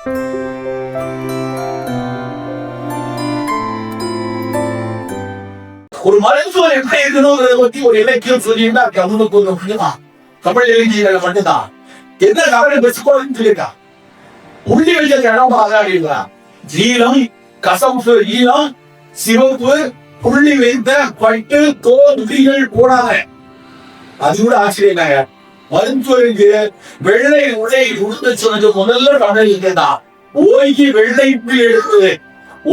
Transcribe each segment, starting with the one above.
ஒரு மருத்துவம் எப்படி இருக்கணுங்கிறத பத்தி ஒரு இலக்கியம் சொல்லியிருந்தா தமிழுக்கு ஒரு முக்கியமா தமிழ் இலக்கியங்கள் மட்டும்தான் என்ன கவலை பெற்றுக்கோன்னு சொல்லியிருக்கான். உள்ளி வச்ச இடம் ஆகாடிங்களா நீளம் கசப்பு ஈரம் சிவப்பு புள்ளி வைத்த பட்டு தோல் துளிகள் போடாத. அது கூட ஆச்சரியம். மருத்துவருக்கு வெள்ளை உடை உடுத்த சொன்னது முதல்ல தமிழ் தான். ஓங்கி வெள்ளை புள்ளி எடுத்து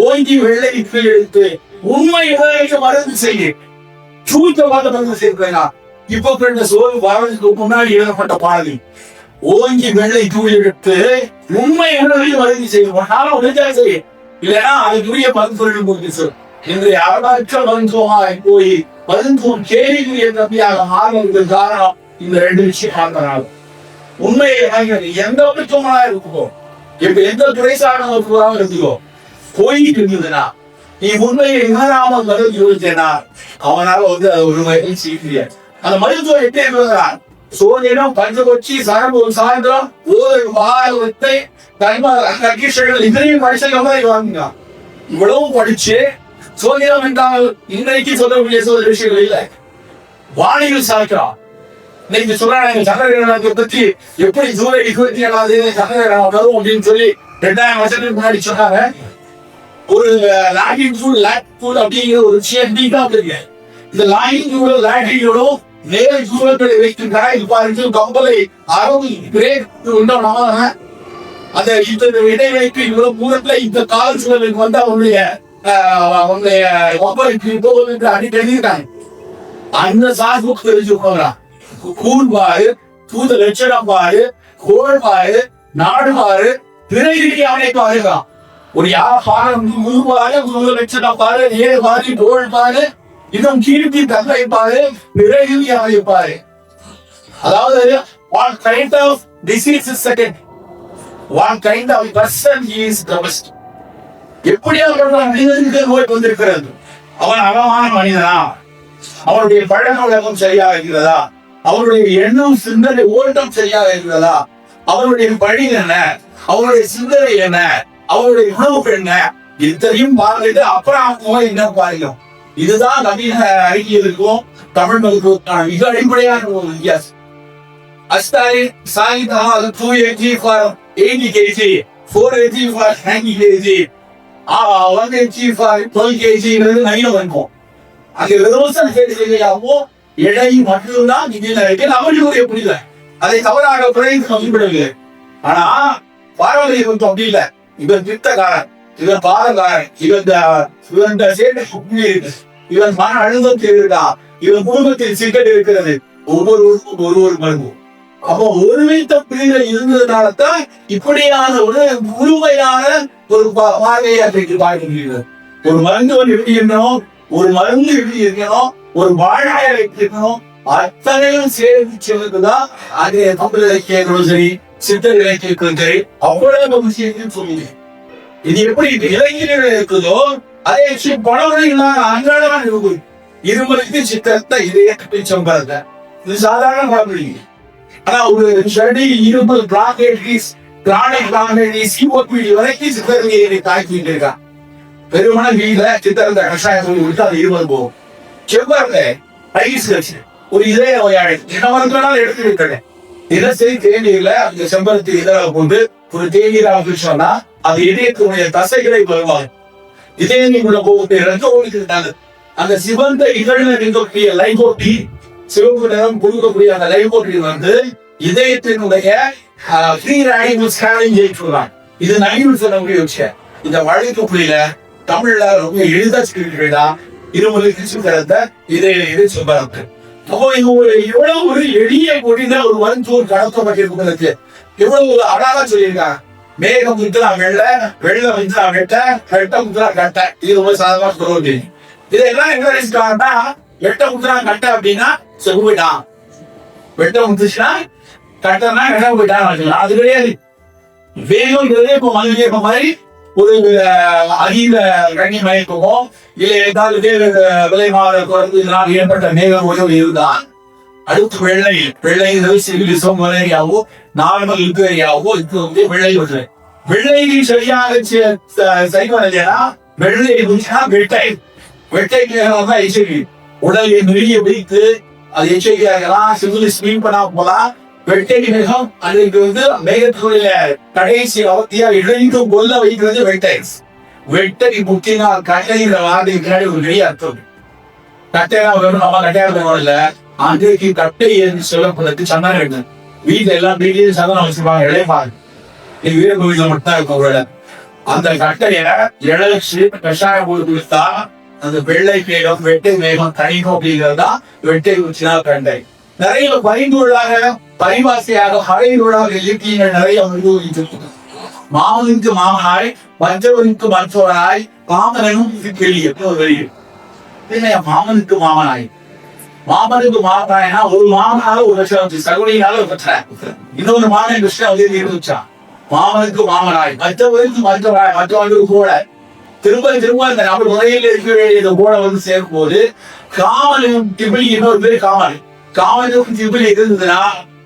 ஓங்கி வெள்ளை புள்ளி எடுத்து உண்மை மருந்து செய்ய சூத்தமாக மருந்து செய்யறா. இப்ப பிறந்த சோறு வாழ்றதுக்கு முன்னாடி எழுதப்பட்ட பாதி ஓங்கி வெள்ளை தூள் எடுத்து உண்மை மருந்து செய்ய செய்ய இல்லைன்னா அதுக்குரிய மருத்துவர்கள் போட்டு இன்றைய அரபாற்ற மருத்துவமாய் போய் மருத்துவம் கேள்விக்குரிய தம்பியாக மாறுவதற்கு காரணம் இந்த ரெண்டு விஷயம் பார்க்கிறாங்க. உண்மையை எந்த மருத்துவமாக இருக்குமோ இப்ப எந்த துறை சார்ந்த இருக்குதோ போயிட்டு இருந்ததுன்னா நீ உண்மையை உணராமல் மருந்து யோசிச்சேன்னா அவனால அது ஒரு வகையில் செய்ய அந்த மருத்துவம் எப்படி இருக்கிறான். சோதிடம் பஞ்சபட்சி சரபு சாயந்திரம் வாரத்தை இதனையும் வாங்கினா இவ்வளவு படிச்சு சோதிடம் என்றால் இன்றைக்கு சொல்லக்கூடிய சில விஷயங்கள் இல்லை. வானிகள் சாய்க்கிறான். இன்னைக்கு சொல்றாங்க சந்திரகிரகணத்தை பத்தி எப்படி ஜூலை 27 சந்திரகிரகணம் வரும் அப்படின்னு சொல்லி 2000 வருஷத்துக்கு முன்னாடி சொன்னாங்க. ஒரு லாகிங் அப்படிங்கிற ஒரு விஷயம் இருக்கு. இந்த லாகிங்களோட நேர் தூரங்களை வைக்கின்ற கம்பலை அந்த இடைவெளிக்கு இவ்வளவு தூரத்துல இந்த கால் சூழலுக்கு வந்து அவங்களுடைய அடிக்கடி அந்த சாஸ்புக் தெரிஞ்சு கூழ் பாரு தூத லட்சணம் பாரு கோள் பாரு நாடு பாரு பிறகு அவனை பாருதான். ஒரு யார் பாரு 100 லட்சம் பாரு 7 பாரு கோள் பாரு இன்னும் கீர்த்தி தந்தை பாரு பிறகு பாரு. அதாவது one kind of disease is second, one kind of person is the best. எப்படியா மனிதனுக்கு நோய் வந்திருக்கிறது. அவன் அகமான மனிதனா, அவனுடைய பழக்க வழக்கம் சரியாக இருக்கிறதா, அவருடைய எண்ணம் சிந்தனை ஓட்டம் சரியாக இருக்கிறதா, அவருடைய பழி என்ன, அவருடைய சிந்தனை என்ன, அவருடைய உணவு என்ன, இத்தனையும் பார்த்துட்டு அப்புறம் நோய் என்ன பாருங்க. இதுதான் நவீன அறிக்கைகளுக்கும் தமிழ் மருத்துவத்தான மிக அடிப்படையான ஒரு வித்தியாசம். அஸ்தாரி Sayida 280 for 80 kg, 480 for 90 kg, 180 for 12 kg நவீனம் இருக்கும். அங்க விரோசன கேள்வியாவோ எடை மட்டும்தான் அவர்களுடைய புரியல. அதை தவறாக குறைந்து மதிப்பிடவில்லை. ஆனா பாரம்பரியம் அப்படி இல்லை. இவன் திட்டக்காரன், இவன் பாதகாரன், இவன் சேர்ந்த இவன் மன அழுத்தத்தில் இருக்கா, இவன் குடும்பத்தில் சிக்கல் இருக்கிறது. ஒவ்வொருவருக்கும் ஒரு மருந்துவம். அப்போ ஒருமித்த பிரிவில் இருந்ததுனாலதான் இப்படியான ஒரு முழுமையான ஒரு பார்வையை பார்க்கிறது. ஒரு மருந்துவன் எப்படி இருக்கணும், ஒரு மருந்து எப்படி இருக்கணும், ஒரு வாழாய இருக்கணும், அத்தனையும் சேர்ந்து செல்வதுதான் அது தமிழ் இலக்கியங்களும் சரி சித்தர் இலக்கியங்களும் சரி அவ்வளவு விஷயத்தையும் சொல்லுது. இது எப்படி இலக்கியங்கள் இருக்குதோ அதே விஷயம் பணவர்கள் அன்றாடம் இருக்கும். இருமலுக்கு சித்திரத்தை இதயத்தை சம்பளத்தை இது சாதாரண பார்க்குறீங்க. ஆனா ஒரு ஸ்டடி இருமல் பிளாங்கெட்டிஸ் கிரானிக் பிளாங்கெட்டிஸ் சிஓபிடி வரைக்கும் சித்தர்களை தாக்கிட்டு இருக்கான். பெருமன வீட்டுல சித்திரத்தை கஷாயம் சொல்லி விட்டு அது இருமல் போகும். செவ்வாறுல ஐஸ் கட்சி ஒரு இதய நோயாளி இடமரத்தினாலும் எடுத்து விட்டேன். தினசரி தேநீர்ல அந்த செம்பருத்தி இதழ போட்டு ஒரு தேநீராக சொன்னா அது இதயத்தினுடைய தசைகளை வருவாங்க. இதயங்களுள்ள போட்டு ரத்த ஓடிக்கிட்டாங்க. அந்த சிவந்த இதழில் இருக்கக்கூடிய லைகோட்டி சிவப்பு நிறம் கொடுக்கக்கூடிய அந்த லைகோட்டி வந்து இதயத்தினுடைய ஃப்ரீ ரேடிகல் ஸ்கேனிங் செய்யலாம். இது நவீன சொல்லக்கூடிய விஷயம். இந்த வழக்கு புள்ளியில தமிழ்ல ரொம்ப எளிதா சொல்லிட்டா இருமலுக்கு சித்திரத்தை இதய சொல்றாங்க. அப்போ இவ்வளவு ஒரு எளிய பொடியில ஒரு மருத்துவர் கடத்தப்பட்டிருக்கிறது. இவ்வளவு அழகா சொல்லியிருக்காங்க. மேகம் முத்துனா வெள்ள, வெள்ளம் முத்துனா வெட்ட, வெட்ட முத்துனா கட்ட. இது ரொம்ப சாதாரணமா சொல்ல முடியும். இதெல்லாம் என்ன நினைச்சுட்டாங்கன்னா வெட்ட முத்துனா கட்ட அப்படின்னா செகு போயிட்டான், வெட்ட முத்துச்சுன்னா கட்டனா இடம் போயிட்டான். அது கிடையாது. வேகம்ங்கிறதே இப்போ மழை வேகம் மாதிரி ஒரு அகில கண்ணி மயக்கமோ இல்லை ஏதாவது விலை மாற குறைந்ததுனால் ஏற்பட்ட மேகம் உதவி இருந்தால் அடுத்து வெள்ளை வெள்ளை மலேரியாவோ நார்மல் இன்ஃபேரியாவோ இது வந்து வெள்ளை ஒன்று. வெள்ளைக்கு சரியாக செய்வது இல்லையா? வெள்ளை வெட்டை வெட்டைக்கு உடலை நெறிய வைத்து அது எச்சரிக்கையாகலாம் சிவில் ஸ்கிரீன் பண்ணா போலாம். வெட்டை மேகம் அதுக்கு மேகத்துடைய கடைசி அவத்தியா இழைந்தும் கொல்ல வைக்கிறது வெட்டை. வெட்டை முக்கினால் கட்டைங்கிற வார்த்தைக்கு பின்னாடி ஒரு பெரிய அர்த்தம். கட்டையா வேணும், நம்ம கட்டையா இல்ல. அன்றைக்கு கட்டை என்று சொல்லப்படுறது சந்தனம் இருக்கு. வீட்டுல எல்லாம் வீட்லயும் சந்தனம் வச்சிருப்பாங்க, இழைப்பாங்க. நீ வீர கோவில மட்டும் இருக்கும். அந்த கட்டைய இழைச்சு கஷாயம் போட்டு கொடுத்தா அந்த வெள்ளை மேகம் வெட்டை மேகம் தனிக்கும் அப்படிங்கிறதா வெட்டை உச்சினா கண்டை. நிறைய பரிந்துள்ளாக பரிவாசியாக மறைந்துள்ளாக இலக்கியங்கள் நிறைய அனுபவித்திருக்கு. மாமனுக்கு மாமனாய் மற்றவனுக்கு மற்றவராய் மாமனும் வெளியே வெளியே மாமனுக்கு மாமனாய் மாமனுக்கு மாமனாய்னா ஒரு மாமனால ஒரு லட்சம் சகுனியால ஒரு பிரச்சனை. இன்னொரு மாமன் கிருஷ்ணன் வந்து இருந்துச்சான். மாமனுக்கு மாமனாய் மற்றவருக்கு மற்றவராய் மற்றவனுக்கு கூட திரும்ப திரும்ப அந்த நபர் முறையில் இருக்க வேண்டிய கூட வந்து சேர்க்கும் போது காமனும் திபிலி இன்னொரு பேர் காமல் காமனுக்கும் திபிலி இருந்ததுன்னா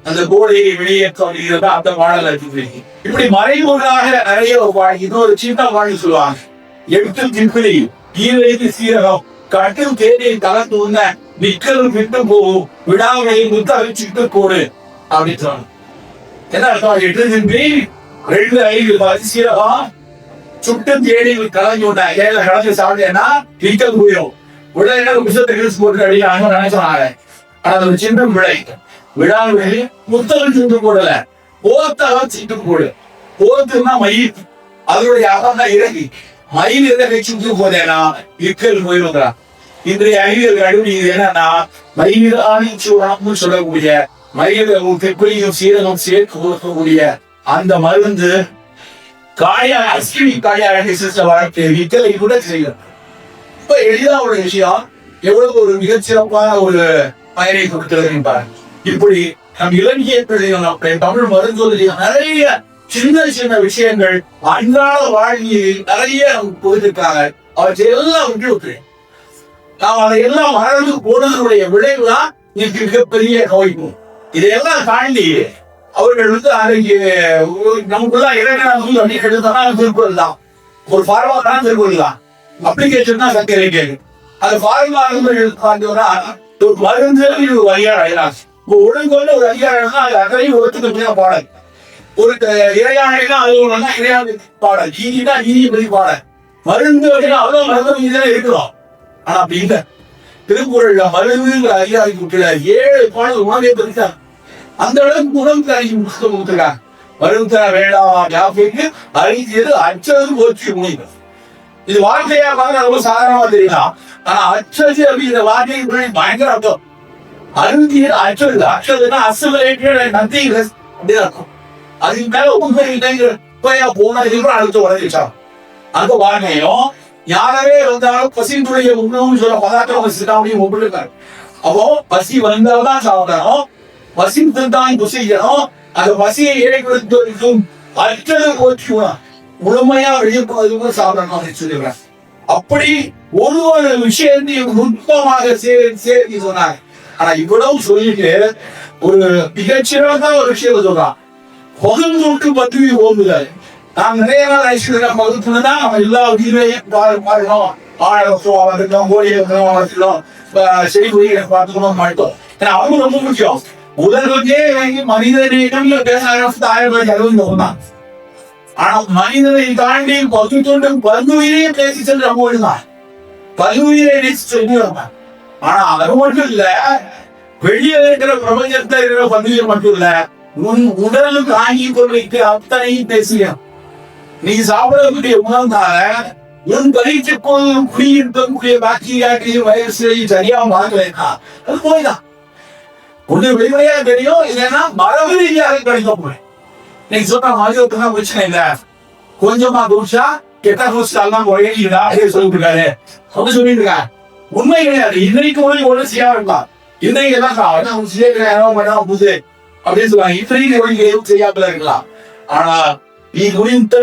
அந்த கோடையை வெளியேற்றம் அப்படிங்கிறத அந்த பாடல் இருக்கு. இப்படி மறைமுகமாக நிறைய இன்னொரு சின்ன பாடல் சொல்லுவாங்க. எட்டு திபிலி ஈரத்து சீரகம் கட்டும் தேடியை கலந்து உண்ண நிக்கலும் விட்டு போகும் விடாமையை முத்த அழிச்சுட்டு போடு அப்படின்னு சொன்னாங்க. என்ன அர்த்தம்? எட்டு திபிலி 2 சீரகம் சுட்டு தேடி கலந்து விட்டா ஏழை கலந்து சாப்பிட்டேன்னா நிக்கல் போயிடும். உடனே விஷத்தை யூஸ் போட்டு அடிக்கிறாங்க நினைச்சாங்க. ஆனா அது சின்ன விடை விடாம முத்தகம் சுட்டு போடல, போத்தகம் சுட்டு போடு. போத்துன்னா மயில், அதனுடைய அகம் தான் இறங்கி மயில் இறகை சுட்டு போதேனா நிக்கல் போயிருந்தா. இன்றைய அறிவியல் கண்டுபிடிக்கிறது என்னன்னா மயில் சொல்லக்கூடிய மயில் தெப்பையும் சீரகம் சேர்த்து கொடுக்கக்கூடிய அந்த மருந்து விக்கலை கூட செய்யும். இப்ப எளிதா ஒரு விஷயம் எவ்வளவு ஒரு மிகச்சிறப்பான ஒரு பயனை கொடுக்கிறது. இப்படி நம் இலக்கியத்தில் தமிழ் மருந்துவதில் நிறைய சின்ன சின்ன விஷயங்கள் அன்றாட வாழ்க்கையில் நிறைய போயிருக்காங்க. அவற்றை எல்லாம் விட்டு நாம் அதையெல்லாம் மறந்து போனதனுடைய விளைவுதான் இன்னைக்கு மிகப்பெரிய நோய்ப்பு. இதையெல்லாம் தாண்டி அவர்கள் அன்றைக்கு நமக்குள்ள இறைவன் திருக்குறள் தான், ஒரு பார்வா தான் திருக்குறள் தான், அப்ளிகேஷன் தான் சர்க்கரை கேட்கு. அந்த பார்வா ஒரு மருந்து ஒரு அதிகாரம் ஒழுங்கொண்டு ஒரு அதிகாரம் தான். அது அதையும் ஒத்துக்க பாடல். ஒரு இறையாணைனா அது ஒண்ணுன்னா இறையாணை பாடல், நீதினா நீதிபதி பாடல், மருந்து அப்படின்னா அவ்வளவு மருந்து மீதான் இருக்கிறோம். ஆனா அப்படி இல்லை. திருக்குறள்ல மருந்துங்கிற அதிகாரத்துக்கு 7 பாடல் உணவே பெருசா அந்த அளவுக்கு உணவு தரீங்க புத்தகம் கொடுத்துருக்காங்க. மருந்து வேண்டாம் யாருக்கு அறிஞர் அச்சது போச்சு முடியும். இது வார்த்தையாக ரொம்ப சாதாரணமா தெரியலாம். ஆனா அச்சது அப்படிங்கிற வார்த்தை பயங்கர அர்த்தம். அறிஞர் அச்சது அச்சதுன்னா அசலேட்டட் நத்திங் அப்படின்னு இருக்கும். அதுக்கு மேல உண்மையா போனா இதுக்கு அடுத்த உடனே அந்த வார்த்தையும் யாரவே வந்தாலும் பசியுடைய உணவுன்னு சொல்ல பதார்த்தம் சித்தாவையும் ஒப்பிட்டுருக்காரு. அப்போ பசி வந்தால்தான் சாப்பிடணும், பசி தான் புசிக்கணும். அந்த பசியை இழைக்கும் அற்றது போச்சுனா முழுமையா வெளியே சாப்பிடணும் அப்படின்னு சொல்லிடுறேன். அப்படி ஒரு விஷயத்தையும் நுட்பமாக சேர்த்து சொன்னாங்க. ஆனா இவ்வளவு சொல்லிட்டு ஒரு மிகச்சிறந்த ஒரு விஷயம் சொல்றான். பகுந்தொட்டு பற்றி ஓடுதல். நான் நிறைய நாள் ஐஸ்வர்யம் பகுத்துனா நம்ம எல்லா உயிரையும் பாருக்கணும், ஆழம் கோழியை வளர்க்கணும், செய்தியை பார்த்துக்கணும் மாட்டோம். ஏன்னா அவங்க ரொம்ப முக்கியம். உலகத்தே மனிதனிடம் பேச ஆரம்பிச்சு 1960 தான். ஆனா மனிதனை தாண்டி பகுத்தொண்டும் பல்லுயிரையும் பேசி சென்று தான் பல்லுயிரை நேசி சொல்லுவாங்க. ஆனா அது மட்டும் இல்ல, வெளியே இருக்கிற பிரபஞ்சத்துல இருக்கிற பல்லுயிர் மட்டும் இல்ல, உன் உடலுக்கு ஆகி கொள்ளைக்கு அத்தனையும் பேசுக. நீ சாப்பிடக்கூடிய உணவுனால உன் பயிற்சிக்குள் குடியிருக்கக்கூடிய பாக்டீரியாக்களையும் வைரஸையும் சரியா மாற்றலைன்னா அது போய்தான். ஒண்ணு வெளிப்படையா தெரியும், இல்லைன்னா மரபு ரீதியாக கிடைக்க போய் நீங்க சொன்ன மருத்துவத்துக்கு பிரச்சனை இல்ல, கொஞ்சமா குடிச்சா கெட்ட குடிச்சாலாம் குறையா சொல்லிட்டு இருக்காரு அப்படி சொல்லிட்டு இருக்காரு. உண்மை கிடையாது. இன்னைக்கு ஒண்ணு செய்யா இருக்கலாம், இன்னைக்கு எல்லாம் புது அப்படின்னு சொல்லுவாங்க. இத்தனைக்கு ஒழுங்கு செய்யாமல இருக்கலாம். ஆனா நீ குறித்த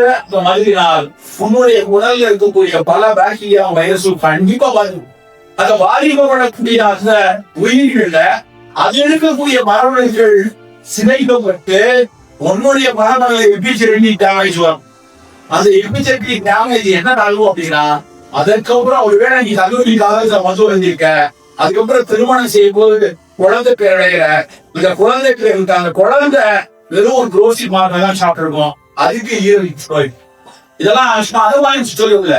மருந்தினால் உன்னுடைய உடல்ல இருக்கக்கூடிய பல பாக்டீரியா வைரஸும் கண்டிப்பா பாதிக்கும். அந்த பாதிக்கப்படக்கூடிய அந்த உயிர்கள்ல அது இருக்கக்கூடிய மரபணுக்கள் சிதைக்கப்பட்டு உன்னுடைய மரபணுகளை வெப்பிச்சு ரெண்டிட்டாங்க. அந்த எபிஜெக்டி டேமேஜ் என்ன ஆகும் அப்படின்னா, அதுக்கப்புறம் ஒருவேளை நீ கல்லூரிக்காக மது வந்திருக்க, அதுக்கப்புறம் திருமணம் செய்யும் போது குழந்தை பேர் அடைகிற, இந்த குழந்தை பேர் இருக்க அந்த குழந்தை வெறும் ஒரு குரோசி மாதிரி தான் சாப்பிட்டுருக்கோம். அதுக்கு இதெல்லாம் அதுவாக சொல்லுங்க.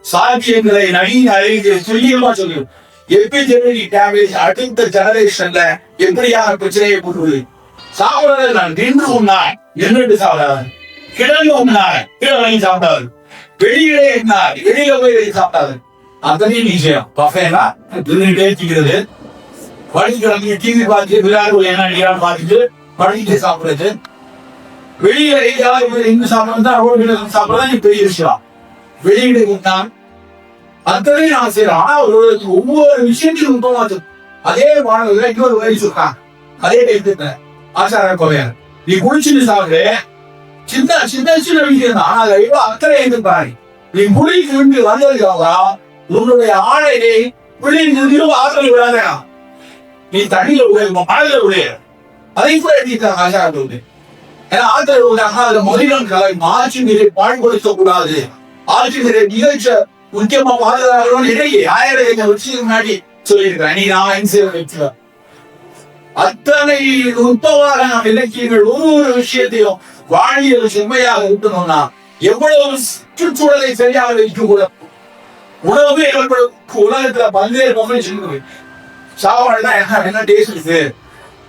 சாத்தியங்களை நவீன அறிவிக்க துல்லியமா சொல்லும். எபிஜெனடிக் டேமேஜ் அடுத்த ஜெனரேஷன்ல எப்படியான பிரச்சனையை போட்டுள்ளது. சாப்பிடாத நான் நின்று உண்ணார் நின்றுட்டு சாப்பிடாது, கிழங்கு உண்ணார் கிழங்கு சாப்பிடாது, வெளியிலே இருந்தார் வெளியில போய் சாப்பிடாது. அத்தனையும் நிச்சயம் பஃபேனா தின்னுட்டே படிக்கிறது, டிவி பார்த்து விளையாடு என்ன பார்த்துட்டு படிச்சுட்டு சாப்பிடுறது, வெளியில இங்க சாப்பிடுறது சாப்பிடறதா பெரிய விஷயம். வெளியிட இருந்தான் அத்தனை நான் செய்யறேன். ஆனா ஒவ்வொரு விஷயத்தையும் முக்கியமாச்சு. அதே மாணவர்கள் இன்னொரு வயசு இருக்கான், அதே டைத்து ஆச்சார கோவையார் நீ குளிச்சுட்டு சாப்பிடு, சின்ன சின்ன சின்ன விஷயம் தான். ஆனா எவ்வளவு அக்கறை இருப்பாரு. நீ குளிக்கு வந்ததுக்காக உன்னுடைய ஆடையை பிள்ளைங்க ஆற்றல் விடாத, நீ தண்ணியில உடைய மழையில உடைய அதையும் கூட எழுதிட்டாங்க ஆச்சாரத்தை. ஏன்னா ஆற்றல் விடாங்க அதுல முதலிடம் கலை ஆட்சி நீரை பாழ்படுத்த கூடாது. ஆட்சி நீரை நிகழ்ச்ச முக்கியமா பாதுகாக்கணும். இடையே 1000 வருஷத்துக்கு முன்னாடி சொல்லியிருக்கிறேன். நீ நான் வச்சுக்க அத்தனை நுட்பமான இலக்கியங்கள் ஒரு விஷயத்தையும் வாழியல் செம்மையாக இருக்கணும்னா எவ்வளவு சுற்றுச்சூழலை சரியாக வைக்கும் கூட உணவு உலகத்துல பல்வேறு பொருள் சாப்பாடுனா என்ன டேஸ்ட் இருக்கு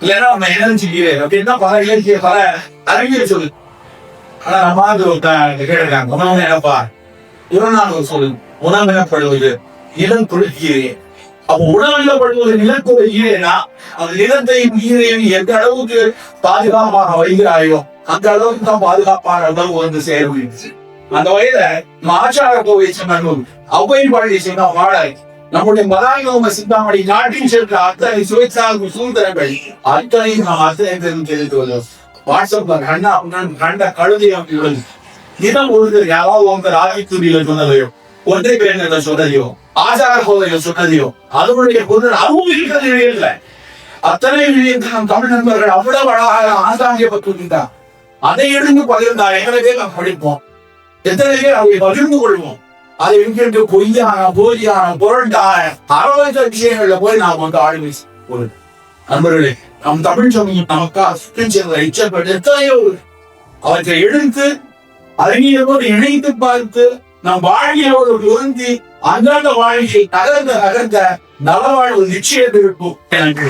இல்லைன்னா நம்ம எனர்ஜி அப்படின்னா பல இலக்கிய பல அறிவியல் சொல்லு. ஆனா நம்ம கேட்கிறாங்க உணவு என்னப்பா இவனால சொல்லு. உணவு எனப்படுவது இளம் தொழிற்கீரை. அப்ப உணவிடப்படுவது நிலக்குறைனா அந்த நிலத்தையும் நீரையும் எந்த அளவுக்கு பாதுகாப்பாக வைக்கிறாயோ அந்த அளவுக்கு தான் பாதுகாப்பான அளவு வந்து சேருச்சு. அந்த வயத ஆச்சார கோவை சொன்ன அவ்வை பாடி சொன்ன வாழை நம்முடைய மதாயோக சிந்தாமணி நாட்டின் சென்ற அத்தனை சுவைச்சாகும் சூழ்நிலைகள் அத்தனையும் நாம் அத்தனை தெரிந்து வந்தோம். வாட்ஸ்அப்ல கண்ட கழுதை உள்ளது. தினம் ஒரு யாராவது உங்க ஆதித்துறையில சொன்னதையோ ஒன்றை பேர் சொன்னதையோ ஆச்சார கோவையில சொன்னதையோ அதனுடைய பொருள் அனுபவிக்கிறது இல்லை. அத்தனை நம் தமிழ் நண்பர்கள் அவ்வளவு அழகாக ஆசாங்கியப்பட்டிருக்கின்றார். அதை எடுத்து பகிர்ந்தா எத்தனை பேர் நாம் படிப்போம், எத்தனை பேர் அதை பகிர்ந்து கொள்வோம். அதை என்கின்ற பொய்யான போலியான பொருண்டான அரவணைத்த விஷயங்கள்ல போய் நாம் வந்து ஆளுமை ஒரு நண்பர்களே நம் தமிழ் சமூகம் நமக்காக சுற்றம் சேர்ந்த இச்சப்பட்டு எத்தனையோ அவற்றை எடுத்து அறிஞரோடு இணைத்து பார்த்து நம் வாழ்க்கையோடு பொருந்தி அன்றாட வாழ்க்கையை நகர்ந்த நலவாழ்வு நிச்சயத்திற்கும் எனக்கு